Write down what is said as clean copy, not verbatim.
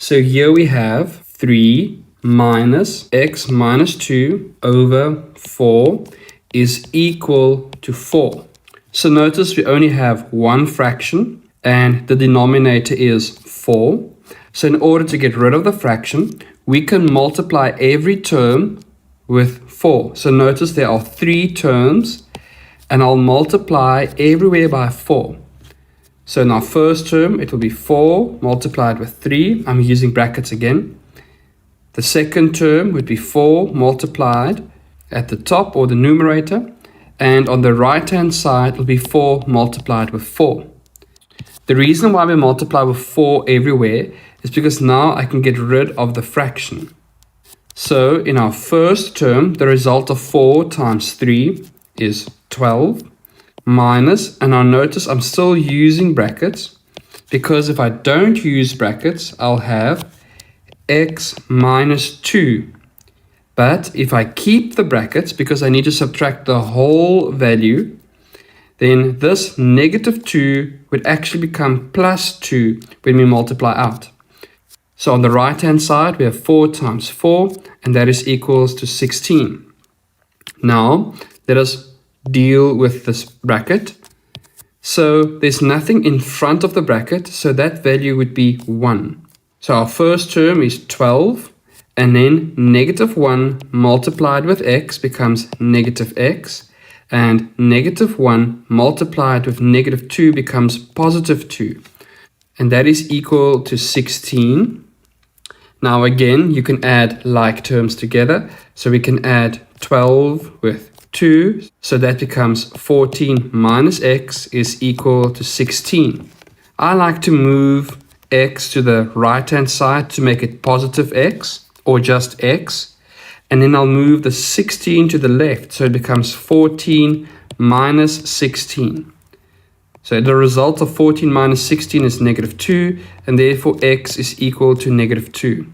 So here we have 3 minus x minus 2 over 4 is equal to 4. So notice we only have one fraction and the denominator is 4. So in order to get rid of the fraction, we can multiply every term with 4. So notice there are 3 terms and I'll multiply everywhere by 4. So in our first term, it will be 4 multiplied with 3. I'm using brackets again. The second term would be 4 multiplied at the top or the numerator. And on the right hand side, it will be 4 multiplied with 4. The reason why we multiply with 4 everywhere is because now I can get rid of the fraction. So in our first term, the result of 4 times 3 is 12 minus, and I'll notice I'm still using brackets because if I don't use brackets, I'll have x minus 2. But if I keep the brackets, because I need to subtract the whole value, then this negative 2 would actually become plus 2 when we multiply out. So on the right hand side, we have 4 times 4, and that is equals to 16. Now, let us deal with this bracket. So there's nothing in front of the bracket, so that value would be 1. So our first term is 12, and then negative 1 multiplied with x becomes negative x, and negative 1 multiplied with negative 2 becomes positive 2, and that is equal to 16. Now again, you can add like terms together, so we can add 12 with 2, so that becomes 14 minus x is equal to 16. I like to move x to the right hand side to make it positive x, or just x, and then I'll move the 16 to the left, so it becomes 14 minus 16. So the result of 14 minus 16 is negative 2, and therefore x is equal to negative 2.